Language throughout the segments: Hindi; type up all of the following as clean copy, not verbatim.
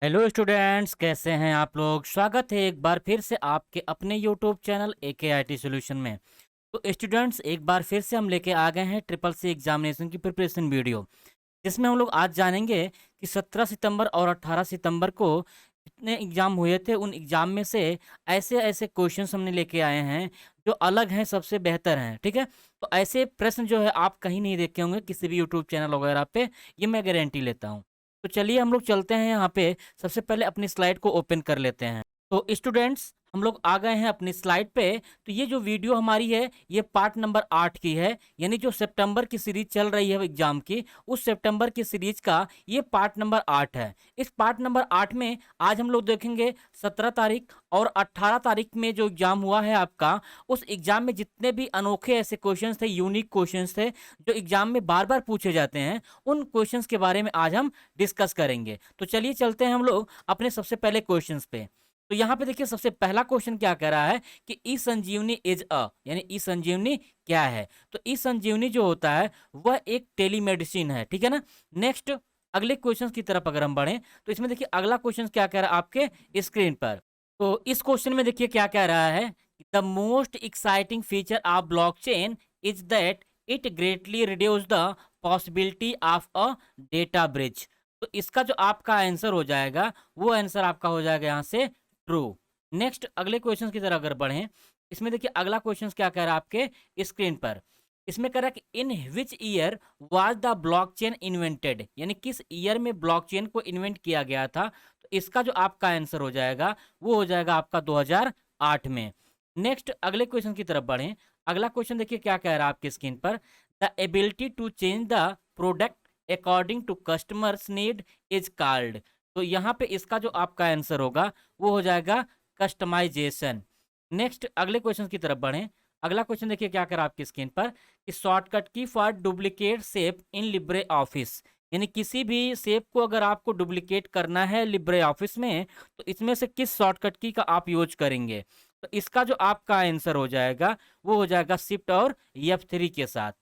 हेलो स्टूडेंट्स, कैसे हैं आप लोग। स्वागत है एक बार फिर से आपके अपने यूट्यूब चैनल AKIT सॉल्यूशन में। तो स्टूडेंट्स, एक बार फिर से हम लेके आ गए हैं ट्रिपल सी एग्जामिनेशन की प्रिपरेशन वीडियो, जिसमें हम लोग आज जानेंगे कि 17 सितंबर और 18 सितंबर को कितने एग्जाम हुए थे। उन एग्जाम में से ऐसे ऐसे क्वेश्चंस हमने लेके आए हैं जो अलग हैं, सबसे बेहतर हैं। ठीक है, तो ऐसे प्रश्न जो है आप कहीं नहीं देखे होंगे किसी भी यूट्यूब चैनल वगैरह पे, ये मैं गारंटी लेता हूँ। तो चलिए हम लोग चलते हैं यहाँ पे। सबसे पहले अपनी स्लाइड को ओपन कर लेते हैं। तो स्टूडेंट्स, हम लोग आ गए हैं अपनी स्लाइड पे। तो ये जो वीडियो हमारी है, ये पार्ट नंबर 8 की है, यानी जो सितंबर की सीरीज चल रही है एग्जाम की, उस सितंबर की सीरीज का ये पार्ट नंबर 8 है। इस पार्ट नंबर 8 में आज हम लोग देखेंगे 17 तारीख और 18 तारीख में जो एग्जाम हुआ है आपका, उस एग्जाम में जितने भी अनोखे ऐसे क्वेश्चंस थे, यूनिक क्वेश्चंस थे जो एग्जाम में बार बार पूछे जाते हैं, उन क्वेश्चंस के बारे में आज हम डिस्कस करेंगे। तो चलिए चलते हैं हम लोग अपने सबसे पहले क्वेश्चंस पे। तो यहाँ पे देखिए, सबसे पहला क्वेश्चन क्या कह रहा है कि ई संजीवनी इज अ, यानी ई संजीवनी क्या है। तो ई संजीवनी जो होता है वह एक टेलीमेडिसिन है। ठीक है ना। नेक्स्ट, अगले क्वेश्चन की तरफ अगर हम बढ़ें, तो इसमें देखिए अगला क्वेश्चन क्या कह रहा है आपके स्क्रीन पर। तो इस क्वेश्चन में देखिए क्या कह रहा है, the most exciting feature of blockchain is that it greatly reduce the possibility of a data bridge. तो इसका जो आपका आंसर हो जाएगा, वो आंसर आपका हो जाएगा यहाँ से ट्रू। नेक्स्ट, अगले क्वेश्चन की तरफ अगर बढ़ें, इसमें देखिए अगला क्वेश्चन क्या कह रहा है आपके स्क्रीन पर। इसमें कह रहा है कि in which year was the blockchain invented, यानी किस ईयर में ब्लॉकचेन को इन्वेंट किया गया था। तो इसका जो आपका आंसर हो जाएगा, वो हो जाएगा आपका 2008 में। नेक्स्ट, अगले क्वेश्चन की तरफ बढ़ें। अगला क्वेश्चन देखिए क्या कह रहा है आपकी स्क्रीन पर। The ability to change the product according to customers need is called. तो यहाँ पे इसका जो आपका आंसर होगा, वो हो जाएगा कस्टमाइजेशन। नेक्स्ट, अगले क्वेश्चन की तरफ बढ़ें। अगला क्वेश्चन देखिए क्या कर रहा है आपकी स्क्रीन पर कि shortcut key for duplicate shape in Libre office, यानी किसी भी शेप को अगर आपको डुप्लीकेट करना है लिब्रे ऑफिस में, तो इसमें से किस शॉर्टकट की का आप यूज करेंगे। तो इसका जो आपका आंसर हो जाएगा, वो हो जाएगा शिफ्ट और F3 के साथ।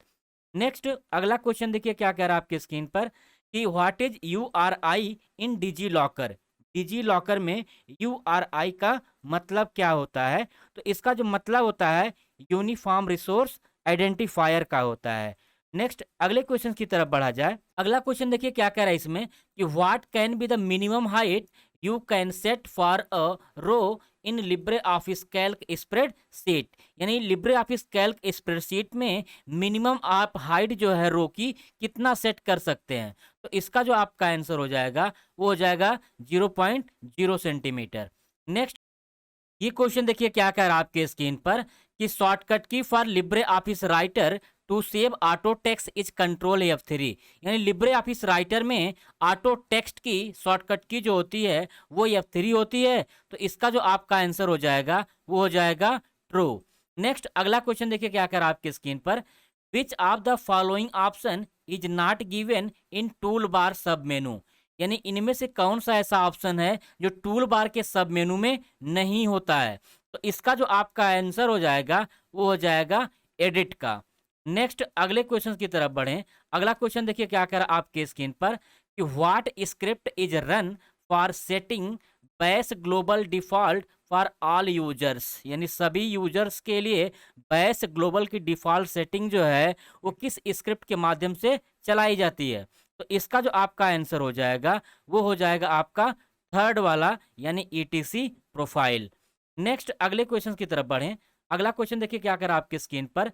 नेक्स्ट, अगला क्वेश्चन देखिए क्या कह रहा है आपकी स्क्रीन पर कि what is URI in DigiLocker. DigiLocker में URI का मतलब क्या होता है। तो इसका जो मतलब होता है यूनिफॉर्म रिसोर्स आइडेंटिफायर का होता है। नेक्स्ट, अगले क्वेश्चन की तरफ बढ़ा जाए। अगला क्वेश्चन देखिए क्या कह रहा है इसमें कि what can be the minimum height you can set for a row in LibreOffice Calc spreadsheet, यानी लिब्रे ऑफिस कैल्क स्प्रेडशीट में मिनिमम आप हाइट जो है रो की कितना सेट कर सकते हैं। तो इसका जो आपका आंसर हो जाएगा, वो हो जाएगा 0.0 सेंटीमीटर। नेक्स्ट, ये क्वेश्चन देखिए क्या कह रहा है आपके स्क्रीन पर कि shortcut key for LibreOffice Writer to save auto text is control F3, यानी लिब्रे ऑफिस राइटर में ऑटो टेक्स्ट की शॉर्टकट की जो होती है वो F3 होती है। तो इसका जो आपका आंसर हो जाएगा, वो हो जाएगा ट्रू। नेक्स्ट, अगला क्वेश्चन देखिए क्या कह रहा है आपके स्क्रीन पर। Which of the following option is not given in tool bar सब मेनू, यानी इनमें से कौन सा ऐसा ऑप्शन है जो टूल बार के सब मेनू में नहीं होता है। तो इसका जो आपका आंसर हो जाएगा, वो हो जाएगा एडिट का। नेक्स्ट, अगले क्वेश्चन की तरफ बढ़ें। अगला क्वेश्चन देखिए क्या कर रहा है आपके स्क्रीन पर कि what script is run for setting bash global default for all users, यानी सभी यूजर्स के लिए बैश ग्लोबल की डिफॉल्ट सेटिंग जो है वो किस स्क्रिप्ट के माध्यम से चलाई जाती है। तो इसका जो आपका आंसर हो जाएगा, वो हो जाएगा आपका थर्ड वाला, यानी ETC प्रोफाइल। नेक्स्ट, अगले क्वेश्चन की तरफ बढ़ें। अगला क्वेश्चन देखिए क्या कर रहा है आपके स्क्रीन पर।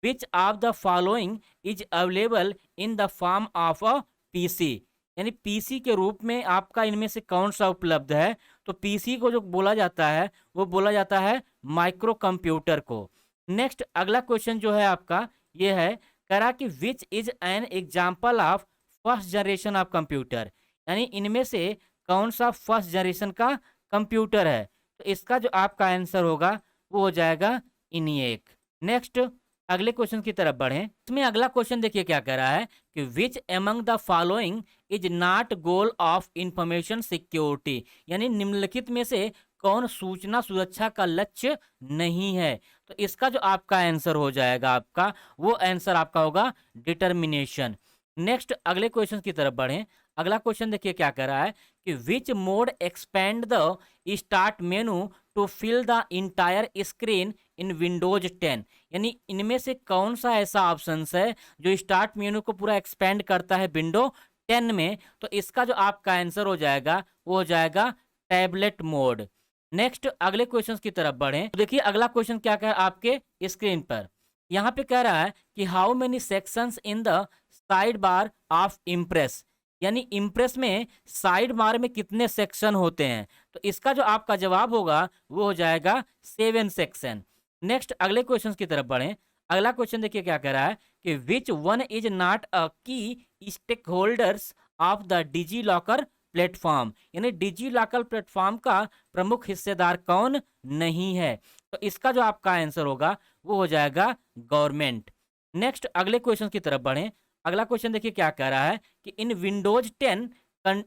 Which of the following is available in the form of a PC, यानी PC के रूप में आपका इनमें से कौन सा उपलब्ध है। तो PC को जो बोला जाता है, वो बोला जाता है माइक्रो कंप्यूटर को। नेक्स्ट, अगला क्वेश्चन जो है आपका ये है, करा कि which is an example of first generation of computer, यानी इनमें से कौन सा फर्स्ट जनरेशन का कंप्यूटर है। तो इसका जो आपका आंसर होगा, वो हो जाएगा इनिएक। नेक्स्ट, अगले क्वेश्चन की तरफ बढ़ें। इसमें अगला क्वेश्चन देखिए क्या कह रहा है कि which among the following is not goal of information security, यानी निम्नलिखित में से कौन सूचना सुरक्षा का लक्ष्य नहीं है। तो इसका जो आपका आंसर हो जाएगा, आपका वो आंसर आपका होगा डिटर्मिनेशन। नेक्स्ट, अगले क्वेश्चन की तरफ बढ़ें। अगला क्वेश्चन देखिए क्या कह रहा है कि which mode expand the start menu to fill the entire screen in Windows 10। यानी इनमें से कौन सा ऐसा ऑप्शन है जो स्टार्ट मेनू को पूरा एक्सपेंड करता है विंडो 10 में। तो इसका जो आपका आंसर हो जाएगा वो हो जाएगा टैबलेट मोड। नेक्स्ट अगले क्वेश्चन की तरफ बढ़ें तो देखिए अगला क्वेश्चन क्या कह आपके स्क्रीन पर। यहाँ पे कह रहा है कि how many sections in the side bar of impress. यानी इम्प्रेस में साइड बार में कितने सेक्शन होते हैं। तो इसका जो आपका जवाब होगा वो हो जाएगा 7 सेक्शन। नेक्स्ट अगले क्वेश्चन की तरफ बढ़ें। अगला क्वेश्चन देखिए क्या कह रहा है कि which one is not a key stakeholders of the DigiLocker platform. यानी डिजी लॉकर प्लेटफॉर्म का प्रमुख हिस्सेदार कौन नहीं है। तो इसका जो आपका आंसर होगा वो हो जाएगा गवर्नमेंट। नेक्स्ट अगले क्वेश्चन की तरफ बढ़ें। अगला क्वेश्चन देखिए क्या कह रहा है कि in Windows 10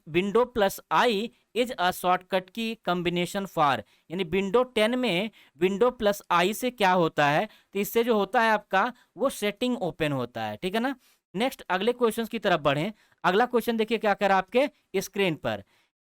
window plus I is a shortcut key combination for. यानी विंडो 10 में विंडो प्लस आई से क्या होता है तो इससे जो होता है आपका वो सेटिंग ओपन होता है, ठीक है ना। नेक्स्ट अगले क्वेश्चन की तरफ बढ़ें। अगला क्वेश्चन देखिए क्या कह रहा है आपके स्क्रीन पर।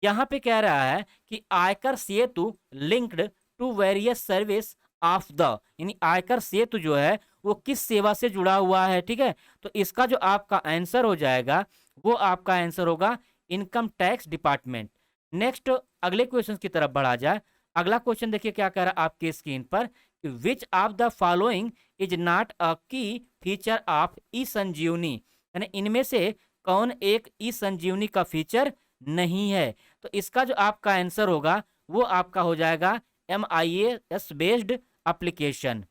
यहाँ पे कह रहा है कि Aaykar Setu linked to various service of the. यानी आयकर सेतु जो है वो किस सेवा से जुड़ा हुआ है, ठीक है। तो इसका जो आपका आंसर हो जाएगा वो आपका आंसर होगा इनकम टैक्स डिपार्टमेंट। नेक्स्ट अगले क्वेश्चन की तरफ बढ़ा जाए। अगला क्वेश्चन देखिए क्या कह रहा है आपके स्क्रीन पर कि विच of the following is not a की फीचर ऑफ ई संजीवनी। यानी इनमें से कौन एक ई संजीवनी का फीचर नहीं है। तो इसका जो आपका आंसर होगा वो आपका हो जाएगा MIS बेस्ड एप्लीकेशन।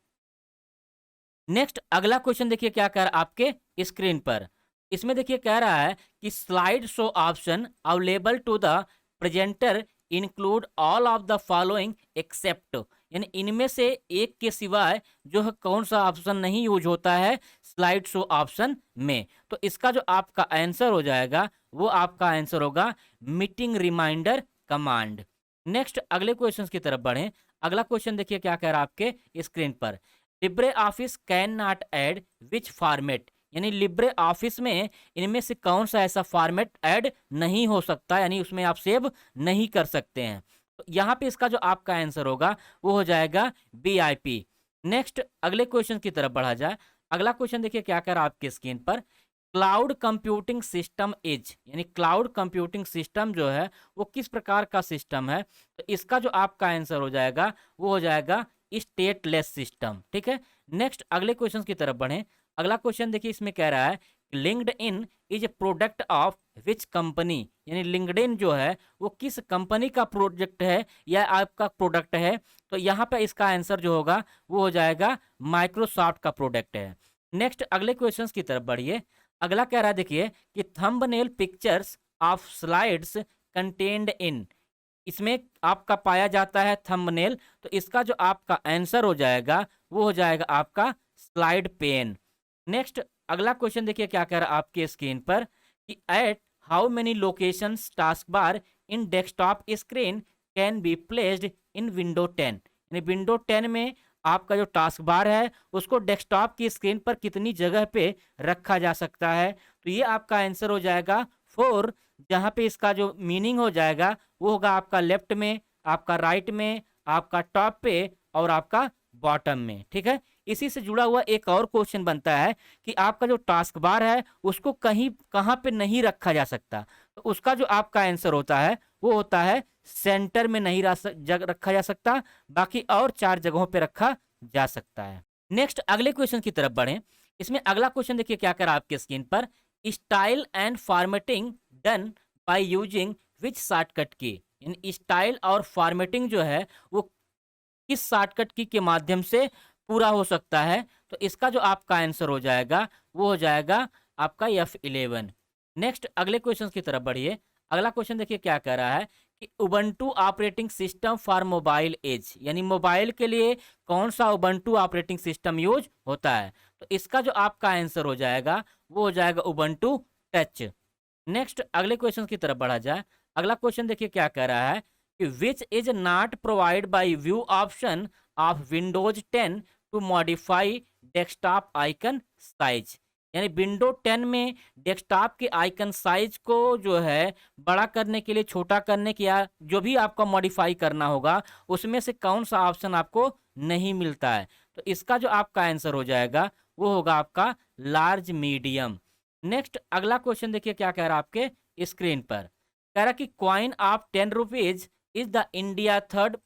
नेक्स्ट अगला क्वेश्चन देखिए क्या कह रहा है आपके स्क्रीन पर। इसमें देखिए कह रहा है कि slide show option available to the presenter include all of the following except. यानी इनमें से एक के सिवाय जो है कौन सा ऑप्शन नहीं यूज होता है स्लाइड शो ऑप्शन में। तो इसका जो आपका आंसर हो जाएगा वो आपका आंसर होगा मीटिंग रिमाइंडर कमांड। नेक्स्ट अगले क्वेश्चन की तरफ बढ़ें। अगला क्वेश्चन देखिए क्या कह रहा है आपके स्क्रीन पर। Libre office can not add which format. यानी लिब्रे ऑफिस में इनमें से कौन सा ऐसा फॉर्मेट ऐड नहीं हो सकता, यानी उसमें आप सेव नहीं कर सकते हैं। तो यहाँ पे इसका जो आपका आंसर होगा वो हो जाएगा BIP। नेक्स्ट अगले क्वेश्चन की तरफ बढ़ा जाए। अगला क्वेश्चन देखिए क्या कर रहा है आपके स्क्रीन पर। Cloud computing system is. यानी क्लाउड कंप्यूटिंग सिस्टम जो है वो किस प्रकार का सिस्टम है। तो इसका जो आपका आंसर हो जाएगा वो हो जाएगा स्टेटलेस सिस्टम, ठीक है। नेक्स्ट अगले क्वेश्चन की तरफ बढ़ें। अगला क्वेश्चन देखिए इसमें कह रहा है LinkedIn is a product of which company. यानी लिंक्डइन जो है वो किस कंपनी का प्रोजेक्ट है या आपका प्रोडक्ट है। तो यहाँ पे इसका आंसर जो होगा वो हो जाएगा माइक्रोसॉफ्ट का प्रोडक्ट है। नेक्स्ट अगले क्वेश्चन की तरफ बढ़िए। अगला कह रहा है देखिए कि thumbnail pictures of slides contained in. इसमें आपका पाया जाता है थंबनेल। तो इसका जो आपका आंसर हो जाएगा वो हो जाएगा आपका स्लाइड पेन। नेक्स्ट अगला क्वेश्चन देखिए क्या कह रहा है आपके स्क्रीन पर कि at how many locations taskbar in desktop screen can be placed in window 10। यानी विंडो 10 में आपका जो टास्क बार है उसको डेस्कटॉप की स्क्रीन पर कितनी जगह पे रखा जा सकता है। तो ये आपका आंसर हो जाएगा 4। जहाँ पे इसका जो मीनिंग हो जाएगा वो होगा आपका लेफ्ट में, आपका राइट में, आपका टॉप पे और आपका बॉटम में, ठीक है। इसी से जुड़ा हुआ एक और क्वेश्चन बनता है कि आपका जो टास्क बार है उसको कहीं कहाँ पे नहीं रखा जा सकता। तो उसका जो आपका आंसर होता है वो होता है सेंटर में नहीं रखा जा सकता, बाकी और 4 जगहों पे रखा जा सकता है। नेक्स्ट अगले क्वेश्चन की तरफ बढ़ें। इसमें अगला क्वेश्चन देखिए क्या कर रहा है आपके स्क्रीन पर। Style and formatting done by using which shortcut की। यानी स्टाइल और फॉर्मेटिंग जो है वो किस शॉर्टकट की के माध्यम से पूरा हो सकता है। तो इसका जो आपका आंसर हो जाएगा वो हो जाएगा आपका F11। नेक्स्ट अगले क्वेश्चन की तरफ बढ़िए। अगला क्वेश्चन देखिए क्या कह रहा है कि Ubuntu operating system for mobile as. यानी मोबाइल के लिए कौन सा उबंटू ऑपरेटिंग सिस्टम यूज होता है। तो इसका जो आपका आंसर हो जाएगा वो हो जाएगा उबंटू टच। नेक्स्ट अगले क्वेश्चन की तरफ बढ़ा जाए। अगला क्वेश्चन देखिए क्या कह रहा है कि which is not provide by view option of windows 10 to modify desktop icon size. यानी विंडो 10 में डेस्कटॉप के आइकन साइज को जो है बड़ा करने के लिए, छोटा करने के, या जो भी आपको मॉडिफाई करना होगा, उसमें से कौन सा ऑप्शन आपको नहीं मिलता है? तो इसका जो आपका आंसर हो जाएगा वो होगा आपका लार्ज मीडियम। नेक्स्ट अगला क्वेश्चन देखिए क्या कह रहा है आपके स्क्रीन पर। कह रहा कि coin of 10 rupees is the India third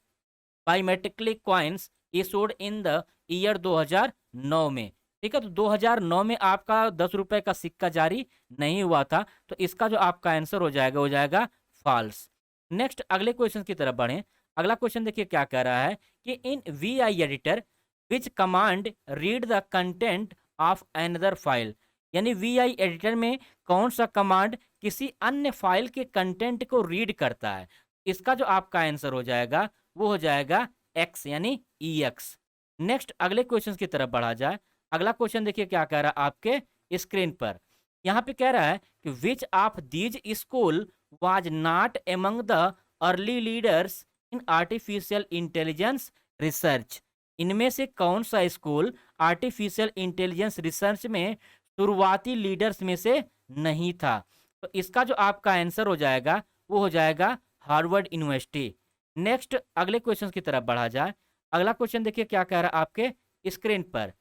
biometrically coins issued in the year 2009 में। ठीक है, तो 2009 में आपका 10 रुपए का सिक्का जारी नहीं हुआ था, तो इसका जो आपका आंसर हो जाएगा फॉल्स। नेक्स्ट अगले क्वेश्चन की तरफ बढ़ें। अगला क्वेश्चन देखिए क्या कह रहा है कि in V I editor which command read the content of another file. यानी वी आई एडिटर में कौन सा कमांड किसी अन्य फाइल के कंटेंट को रीड करता है? इसका जो आपका आंसर हो जाएगा वो हो जाएगा एक्स, यानी ई एक्स। नेक्स्ट अगले क्वेश्चन की तरफ बढ़ा जाए। अगला क्वेश्चन देखिए क्या कह रहा है आपके स्क्रीन पर। यहाँ पे कह रहा है कि which of these school was not among the early leaders in artificial intelligence research. इनमें से कौन सा स्कूल आर्टिफिशियल इंटेलिजेंस रिसर्च में शुरुआती लीडर्स में से नहीं था? तो इसका जो आपका आंसर हो जाएगा वो हो जाएगा हार्वर्ड यूनिवर्सिटी। नेक्स्ट अगले क्वेश्चन की तरफ बढ़ा जाए। अगला क्वेश्चन देखिए क्या कह रहा है आपके स्क्रीन पर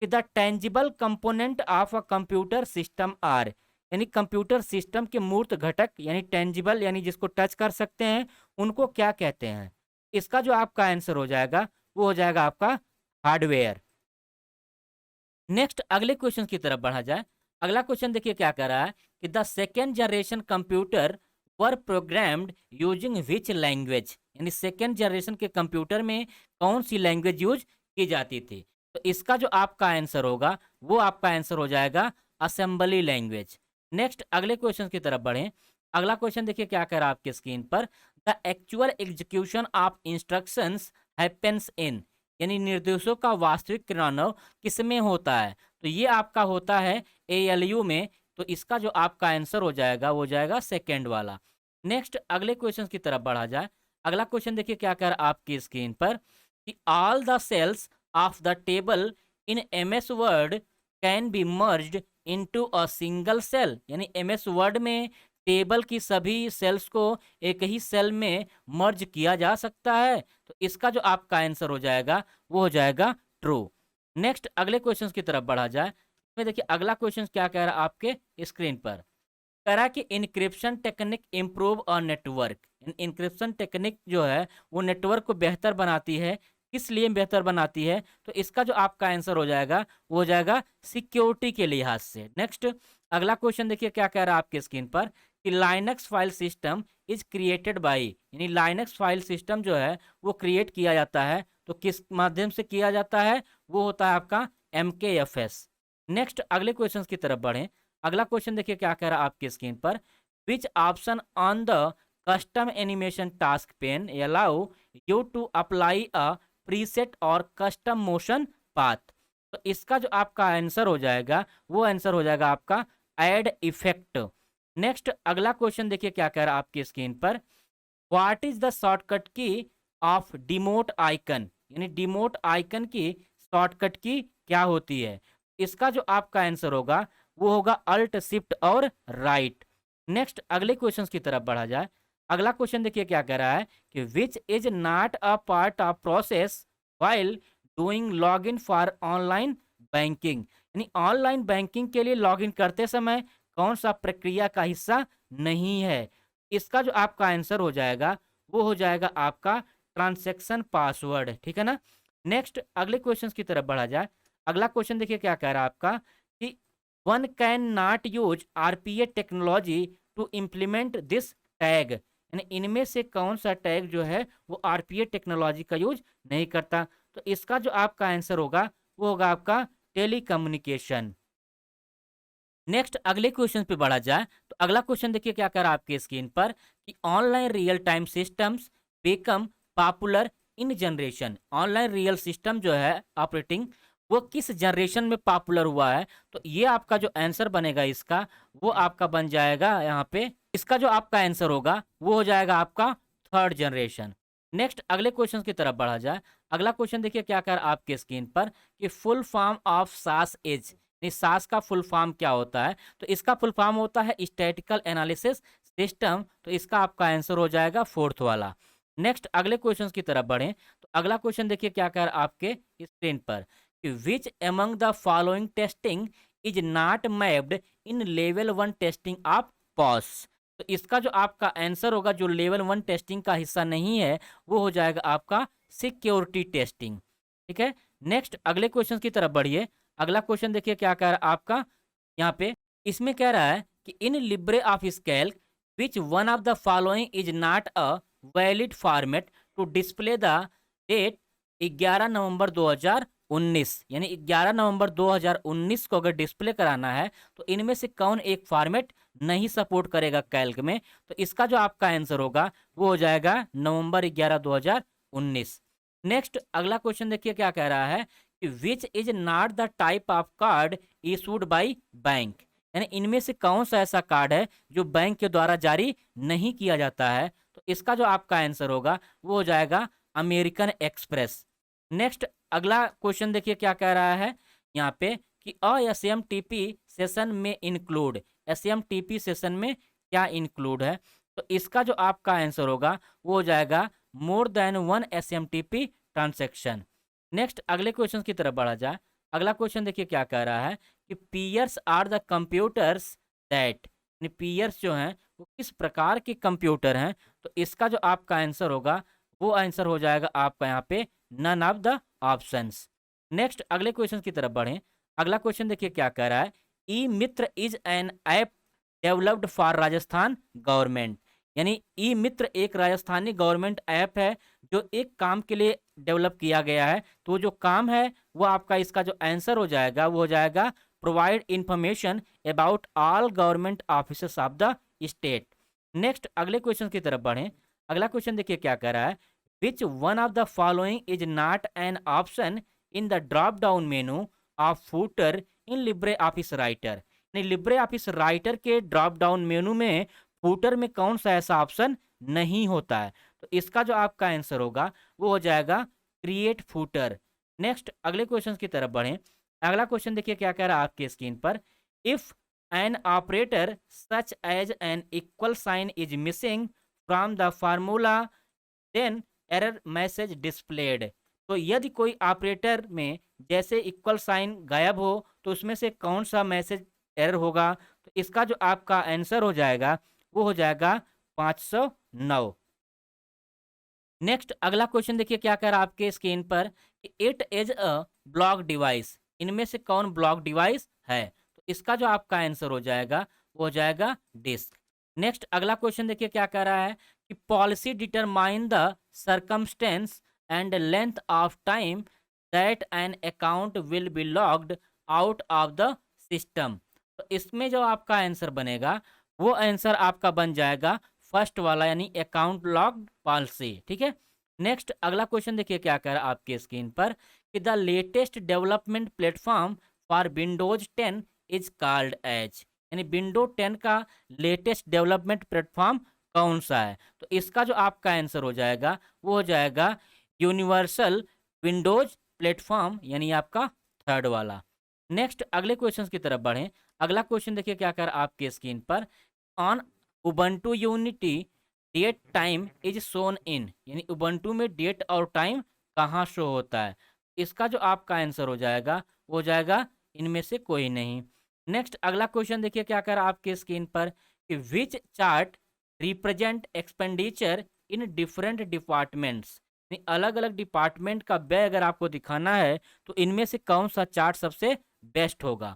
कि the tangible component of a computer system are. यानी कंप्यूटर सिस्टम के मूर्त घटक, यानी टेंजिबल यानी जिसको टच कर सकते हैं, उनको क्या कहते हैं? इसका जो आपका आंसर हो जाएगा वो हो जाएगा आपका हार्डवेयर। नेक्स्ट अगले क्वेश्चन की तरफ बढ़ा जाए। अगला क्वेश्चन देखिए क्या कह रहा है कि the second generation computer were programmed using which language. यानी सेकेंड जनरेशन के कंप्यूटर में कौन सी लैंग्वेज यूज की जाती थी? तो इसका जो आपका आंसर होगा वो आपका आंसर हो जाएगा असेंबली लैंग्वेज। नेक्स्ट अगले क्वेश्चन की तरफ बढ़ें। अगला क्वेश्चन देखिए क्या कह रहा है आपके स्क्रीन पर। The actual execution of instructions happens in. यानी निर्देशों का वास्तविक क्रियान्वयन किसमें होता है? तो ये आपका होता है एएलयू में। तो इसका जो आपका आंसर हो जाएगा वो जाएगा सेकेंड वाला। नेक्स्ट अगले क्वेश्चन की तरफ बढ़ा जाए। अगला क्वेश्चन देखिए क्या कह रहा है आपकी स्क्रीन पर कि all the cells of the table in MS Word can be merged into a single cell. यानी एमएस वर्ड में टेबल की सभी सेल्स को एक ही सेल में मर्ज किया जा सकता है। तो इसका जो आपका आंसर हो जाएगा वो हो जाएगा ट्रू। नेक्स्ट अगले क्वेश्चन की तरफ बढ़ा जाए। में देखिए अगला क्वेश्चन क्या कह रहा है आपके स्क्रीन पर। कह रहा है कि इनक्रिप्शन टेक्निक इम्प्रूव और नेटवर्क। इनक्रिप्शन टेक्निक जो है वो नेटवर्क को बेहतर बनाती है। किस लिए बेहतर बनाती है? तो इसका जो आपका आंसर हो जाएगा वो हो जाएगा सिक्योरिटी के लिहाज से। नेक्स्ट अगला क्वेश्चन देखिए क्या कह रहा है आपके स्क्रीन पर कि Linux file system is created by. यानी लाइनक्स फाइल सिस्टम जो है वो क्रिएट किया जाता है, तो किस माध्यम से किया जाता है? वो होता है आपका MKFS। नेक्स्ट अगले क्वेश्चन की तरफ बढ़ें। अगला क्वेश्चन देखिए क्या कह रहा है आपकी स्क्रीन पर। Which option on the custom animation task pane allow you to apply a preset और कस्टम मोशन पाथ। तो इसका जो आपका आंसर हो जाएगा वो आंसर हो जाएगा आपका ऐड इफेक्ट। नेक्स्ट अगला क्वेश्चन देखिए क्या कह रहा है आपकी स्क्रीन पर। व्हाट इज द शॉर्टकट की ऑफ डिमोट आइकन। यानी डिमोट आइकन की शॉर्टकट की क्या होती है? इसका जो आपका आंसर होगा वो होगा अल्ट शिफ्ट और राइट। नेक्स्ट अगले क्वेश्चन की तरफ बढ़ा जाए। अगला क्वेश्चन देखिए क्या कह रहा है कि which is not a part of process while doing login for online banking. यानी ऑनलाइन बैंकिंग के लिए लॉगिन करते समय कौन सा प्रक्रिया का हिस्सा नहीं है? इसका जो आपका आंसर हो जाएगा वो हो जाएगा आपका ट्रांजैक्शन पासवर्ड। ठीक है ना। नेक्स्ट अगले क्वेश्चन की तरफ बढ़ा जाए। अगला क्वेश्चन देखिए क्या कह रहा है आपका कि one can not use RPA technology to implement this tag. यानी इनमें से कौन सा टैग जो है वो आरपीए टेक्नोलॉजी का यूज नहीं करता? तो इसका जो आपका आंसर होगा वो होगा आपका टेलीकम्युनिकेशन। नेक्स्ट अगले क्वेश्चन पे बढ़ा जाए। तो अगला क्वेश्चन देखिए क्या कर रहा है आपके स्क्रीन पर कि online real time systems become popular in generation. Online real system जो है ऑपरेटिंग वो किस जनरेशन में पॉपुलर हुआ है? तो ये आपका जो आंसर बनेगा इसका वो आपका बन जाएगा यहाँ पे। इसका जो आपका आंसर होगा वो हो जाएगा आपका थर्ड जनरेशन। नेक्स्ट अगले क्वेश्चन की तरफ बढ़ा जाए। अगला क्वेश्चन देखिए क्या कर आपके स्क्रीन पर कि फुल फॉर्म ऑफ सास एज। सास का फुल फॉर्म क्या होता है? तो इसका फुल फॉर्म होता है स्टैटिकल एनालिसिस सिस्टम। तो इसका आपका आंसर हो जाएगा फोर्थ वाला। नेक्स्ट अगले क्वेश्चन की तरफ बढ़ें। तो अगला क्वेश्चन देखिए क्या कह रहा है आपके स्क्रीन पर कि which among the following testing is not mapped in level 1 testing of POS. तो इसका जो आपका आंसर होगा, जो लेवल 1 टेस्टिंग का हिस्सा नहीं है, वो हो जाएगा आपका सिक्योरिटी टेस्टिंग। ठीक है। नेक्स्ट अगले क्वेश्चन की तरफ बढ़िए। अगला क्वेश्चन देखिए क्या कह रहा है आपका यहाँ पे। इसमें कह रहा है कि in LibreOffice Calc which one of the following is not a valid format to display the date 11 November 2019, यानी 11 नवंबर 2019 को अगर डिस्प्ले कराना है तो इनमें से कौन एक फॉर्मेट नहीं सपोर्ट करेगा कैल्क में? तो इसका जो आपका आंसर होगा वो हो जाएगा नवंबर 11 2019। नेक्स्ट अगला क्वेश्चन देखिए क्या कह रहा है कि which is not the type of card issued by bank, यानी इनमें से कौन सा ऐसा कार्ड है जो बैंक के द्वारा जारी नहीं किया जाता है? तो इसका जो आपका आंसर होगा वो हो जाएगा अमेरिकन एक्सप्रेस। नेक्स्ट अगला क्वेश्चन देखिए क्या कह रहा है यहाँ पे कि एसएमटीपी सेशन में इंक्लूड, एसएमटीपी सेशन में क्या इंक्लूड है? तो इसका जो आपका आंसर होगा वो हो जाएगा more than one SMTP transaction. Next अगले क्वेश्चन की तरफ बढ़ा जाए। अगला क्वेश्चन देखिए क्या कह रहा है कि peers are the computers that, peers जो हैं वो किस प्रकार के कंप्यूटर हैं? तो इसका जो आपका आंसर होगा वो आंसर हो जाएगा आपका यहाँ पे none of the options. Next अगले क्वेश्चन की तरफ बढ़ें। अगला क्वेश्चन देखिए क्या कह रहा है, e Mitra is an app developed for Rajasthan government, यानी ई मित्र एक राजस्थानी गवर्नमेंट ऐप है जो एक काम के लिए डेवलप किया गया है। तो वो जो काम है वो आपका इसका जो आंसर हो जाएगा वो हो जाएगा provide information about all government officers of the state. Next अगले क्वेश्चन की तरफ बढ़ें। अगला क्वेश्चन देखिए क्या कह रहा है, विच one of the following is not an option in the drop down menu of footer in LibreOffice writer, Libre office writer के ड्रॉप डाउन मेनू में फूटर में कौन सा ऐसा ऑप्शन नहीं होता है? तो इसका जो आपका आंसर होगा वो हो जाएगा क्रिएट फूटर। नेक्स्ट अगले क्वेश्चन की तरफ बढ़ें। अगला क्वेश्चन देखिए क्या कह रहा है आपके स्क्रीन पर, if an operator such as an equal sign is missing from the formula then error message displayed. तो यदि कोई ऑपरेटर में जैसे इक्वल साइन गायब हो तो उसमें से कौन सा मैसेज एरर होगा? तो इसका जो आपका आंसर हो जाएगा वो हो जाएगा 509। नेक्स्ट अगला क्वेश्चन देखिए क्या कह रहा है आपके स्क्रीन पर कि it is a block device, इनमें से कौन ब्लॉक डिवाइस है? तो इसका जो आपका आंसर हो जाएगा वो हो जाएगा डिस्क। नेक्स्ट अगला क्वेश्चन देखिए क्या कह रहा है कि policy determine the circumstance and length of time that an account will be logged out of the system. तो इसमें जो आपका आंसर बनेगा वो आंसर आपका बन जाएगा फर्स्ट वाला, यानी अकाउंट लॉक्ड पॉलिसी। ठीक है। नेक्स्ट अगला क्वेश्चन देखिए क्या कह रहा है आपके स्क्रीन पर कि the latest development platform for Windows 10 is called Edge, यानी विंडो 10 का लेटेस्ट डेवलपमेंट प्लेटफॉर्म कौन सा है? तो इसका जो आपका आंसर हो जाएगा वो हो जाएगा यूनिवर्सल विंडोज प्लेटफॉर्म, यानी आपका थर्ड वाला। नेक्स्ट अगले क्वेश्चन की तरफ बढ़ें। अगला क्वेश्चन देखिए क्या कर आपके स्क्रीन पर, on Ubuntu Unity date time is shown in, यानी उबंटू में डेट और टाइम कहाँ शो होता है? इसका जो आपका आंसर हो जाएगा वो हो जाएगा इनमें से कोई नहीं। नेक्स्ट अगला क्वेश्चन देखिए क्या कर आपके स्क्रीन पर कि which chart represent expenditure in different departments, अलग अलग डिपार्टमेंट का व्यय अगर आपको दिखाना है तो इनमें से कौन सा चार्ट सबसे बेस्ट होगा?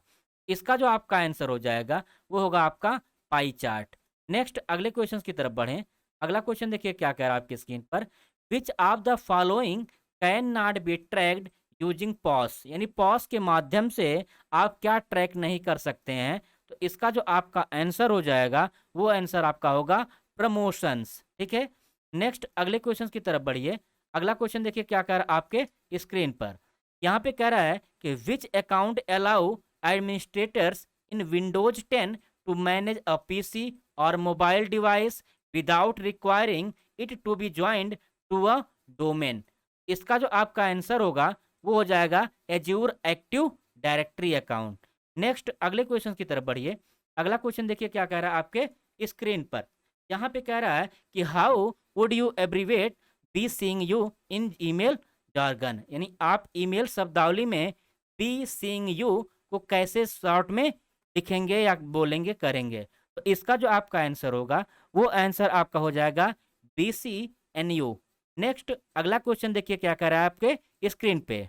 इसका जो आपका आंसर हो जाएगा वो होगा आपका पाई चार्ट। नेक्स्ट अगले क्वेश्चन की तरफ बढ़ें। अगला क्वेश्चन देखिए क्या कह रहा है आपकी स्क्रीन पर, which of the following can not be tracked using POS, यानी पॉस के माध्यम से आप क्या ट्रैक नहीं कर सकते हैं? तो इसका जो आपका आंसर हो जाएगा वो आंसर आपका होगा प्रमोशंस। ठीक है। नेक्स्ट अगले क्वेश्चन की तरफ बढ़िए। अगला क्वेश्चन देखिए क्या कह रहा है आपके स्क्रीन पर, यहाँ पे कह रहा है कि which account allow administrators in Windows 10 to manage a PC और mobile device without requiring it to be joined to a domain. इसका जो आपका आंसर होगा वो हो जाएगा Azure active directory account. Next अगले क्वेश्चन की तरफ बढ़िए। अगला क्वेश्चन देखिए क्या कह रहा है आपके स्क्रीन पर। यहाँ पे कह रहा है कि how would you abbreviate be seeing you in email jargon, यानी आप ईमेल शब्दावली में बी सीइंग यू को कैसे शॉर्ट में लिखेंगे या बोलेंगे करेंगे। तो इसका जो आपका आंसर होगा वो आंसर आपका हो जाएगा BCNU। नेक्स्ट अगला क्वेश्चन देखिए क्या कह रहा है आपके स्क्रीन पे।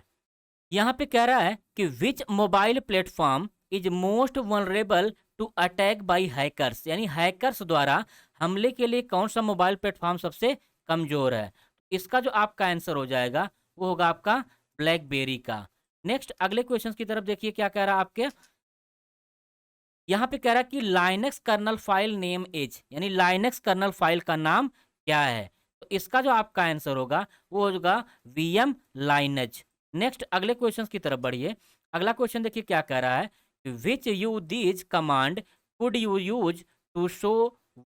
यहाँ पे कह रहा है कि which mobile platform is most vulnerable to attack by hackers, यानी हैकर्स द्वारा हमले के लिए कौन सा मोबाइल प्लेटफॉर्म सबसे कमजोर है। इसका जो आपका आंसर हो जाएगा वो होगा आपका ब्लैकबेरी का। नेक्स्ट अगले क्वेश्चन की तरफ देखिए क्या कह रहा है आपके। यहाँ पे कह रहा है कि Linux kernel file name is, यानी लाइनक्स कर्नल फाइल का नाम क्या है। तो इसका जो आपका आंसर होगा वो होगा VM लाइनज। नेक्स्ट अगले क्वेश्चन की तरफ बढ़िए। अगला क्वेश्चन देखिए क्या कह रहा है, which you these command could you use to show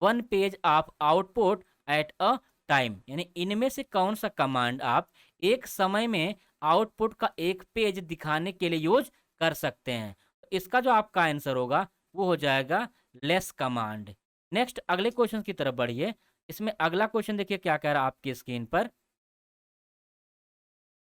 one page of output at a time, यानी इनमें से कौन सा कमांड आप एक समय में आउटपुट का एक पेज दिखाने के लिए यूज कर सकते हैं। तो इसका जो आपका आंसर होगा वो हो जाएगा लेस कमांड। नेक्स्ट अगले क्वेश्चन की तरफ बढ़िए। इसमें अगला क्वेश्चन देखिए क्या कह रहा है आपकी स्क्रीन पर।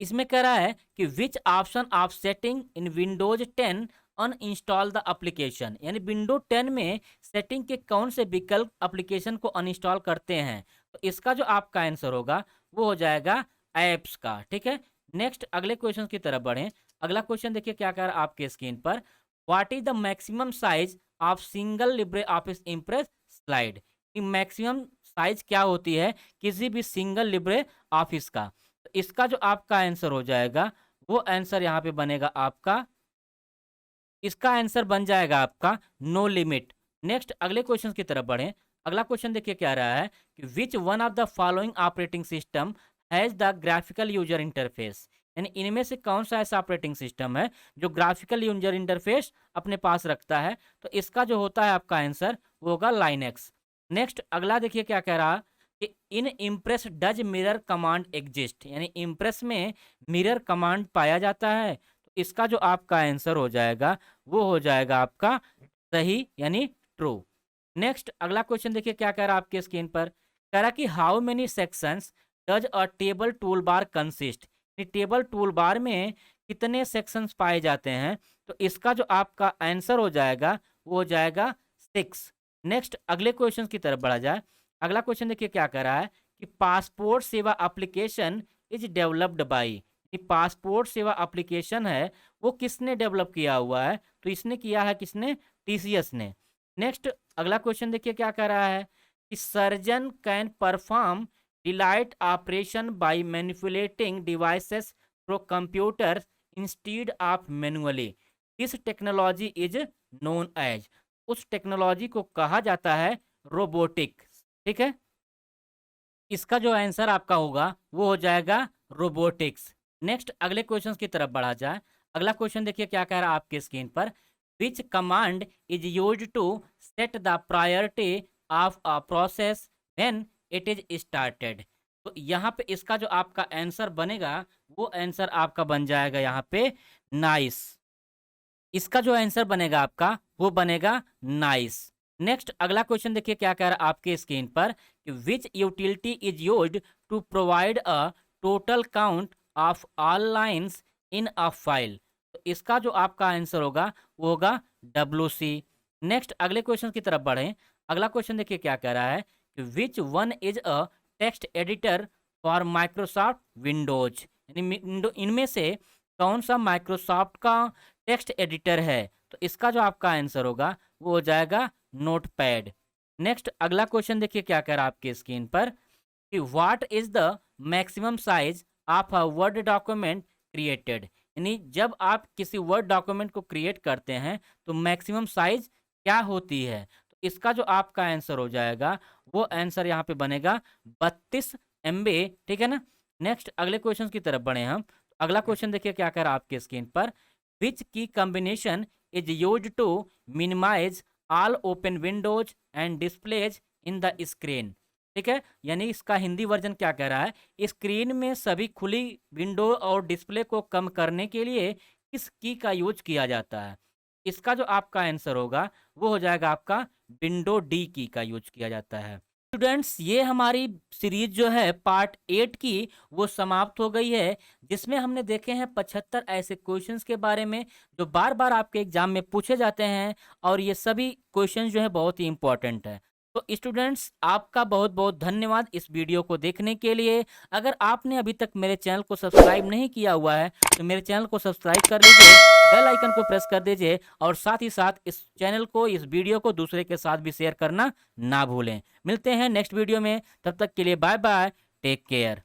इसमें कह रहा है कि which option of setting in Windows 10 uninstall the application, यानी विंडो 10 में सेटिंग के कौन से विकल्प एप्लीकेशन को अनइंस्टॉल करते हैं। तो इसका जो आपका आंसर होगा वो हो जाएगा ऐप्स का। ठीक है। नेक्स्ट अगले क्वेश्चन की तरफ बढ़ें। अगला क्वेश्चन देखिए क्या कह रहा है आपके स्क्रीन पर। What is the maximum size of single Libre office impress slide, maximum size क्या होती है किसी भी सिंगल लिब्रे ऑफिस का। तो इसका जो आपका आंसर हो जाएगा वो आंसर यहाँ पे बनेगा आपका, इसका आंसर बन जाएगा आपका नो लिमिट। नेक्स्ट अगले क्वेश्चन की तरफ बढ़ें। अगला क्वेश्चन देखिए क्या रहा है कि which one of the following operating system has the graphical user interface, यानी इनमें से कौन सा ऐसा ऑपरेटिंग सिस्टम है जो ग्राफिकल यूजर इंटरफेस अपने पास रखता है। तो इसका जो होता है आपका आंसर वो होगा लाइनेक्स। नेक्स्ट अगला देखिए क्या कह रहा कि in Impress does mirror command exist, यानी इम्प्रेस में मिरर कमांड पाया जाता है। तो इसका जो आपका आंसर हो जाएगा वो हो जाएगा आपका सही, यानी ट्रू। नेक्स्ट अगला क्वेश्चन देखिए क्या कह रहा है आपके स्क्रीन पर। कह रहा कि how many sections does a table tool bar consist, table tool bar में कितने सेक्शंस पाए जाते हैं। तो इसका जो आपका आंसर हो जाएगा वो हो जाएगा 6। नेक्स्ट अगले क्वेश्चन की तरफ बढ़ा जाए। अगला क्वेश्चन देखिए क्या कह रहा है कि पासपोर्ट सेवा application is developed by, passport सेवा एप्लीकेशन है वो किसने डेवलप किया हुआ है। तो इसने किया है किसने, TCS ने। नेक्स्ट अगला क्वेश्चन देखिए क्या कह रहा है कि surgeon can perform delight operation by manipulating devices through computers instead of manually, this technology is known as, उस टेक्नोलॉजी को कहा जाता है रोबोटिक। ठीक है। इसका जो आंसर आपका होगा वो हो जाएगा रोबोटिक्स। नेक्स्ट अगले क्वेश्चन की तरफ बढ़ा जाए। अगला क्वेश्चन देखिए क्या कह रहा है आपके स्क्रीन पर। Which command is use to set the priority of a process when it is started. तो यहाँ पे इसका जो आपका आंसर बनेगा वो आंसर आपका बन जाएगा यहाँ पे नाइस। इसका जो आंसर बनेगा आपका वो बनेगा नाइस। नेक्स्ट अगला क्वेश्चन देखिए क्या कह रहा है आपके स्क्रीन पर कि which utility is used to provide a total count of all lines in a file. तो इसका जो आपका आंसर होगा वो होगा WC। नेक्स्ट अगले क्वेश्चन की तरफ बढ़ें। अगला क्वेश्चन देखिए क्या कह रहा है कि which one is a text editor for Microsoft Windows, यानी इनमें से कौन सा माइक्रोसॉफ्ट का टेक्स्ट एडिटर है। तो इसका जो आपका आंसर होगा वो हो जाएगा नोटपैड। नेक्स्ट अगला क्वेश्चन देखिए क्या कह रहा है आपके स्क्रीन पर कि what is the maximum size of a word document created, यानी जब आप किसी वर्ड डॉक्यूमेंट को क्रिएट करते हैं तो मैक्सिमम साइज क्या होती है। तो इसका जो आपका आंसर हो जाएगा वो आंसर यहाँ पे बनेगा 32 MB। ठीक है ना। नेक्स्ट अगले क्वेश्चन की तरफ बढ़े हम। अगला क्वेश्चन देखिए क्या कह रहा है आपके स्क्रीन पर। Which key combination is used to minimize all open windows and displays in the screen. ठीक है। यानी इसका हिंदी वर्जन क्या कह रहा है, स्क्रीन में सभी खुली विंडो और डिस्प्ले को कम करने के लिए किस की का यूज किया जाता है। इसका जो आपका आंसर होगा वो हो जाएगा आपका विंडो डी की का यूज किया जाता है। स्टूडेंट्स, ये हमारी सीरीज जो है पार्ट 8 की वो समाप्त हो गई है, जिसमें हमने देखे हैं 75 ऐसे क्वेश्चंस के बारे में जो बार बार आपके एग्जाम में पूछे जाते हैं, और ये सभी क्वेश्चंस जो है बहुत ही इंपॉर्टेंट है। तो स्टूडेंट्स, आपका बहुत बहुत धन्यवाद इस वीडियो को देखने के लिए। अगर आपने अभी तक मेरे चैनल को सब्सक्राइब नहीं किया हुआ है तो मेरे चैनल को सब्सक्राइब कर लीजिए, बेल आइकन को प्रेस कर दीजिए, और साथ ही साथ इस चैनल को, इस वीडियो को दूसरे के साथ भी शेयर करना ना भूलें। मिलते हैं नेक्स्ट वीडियो में, तब तक के लिए बाय बाय, टेक केयर।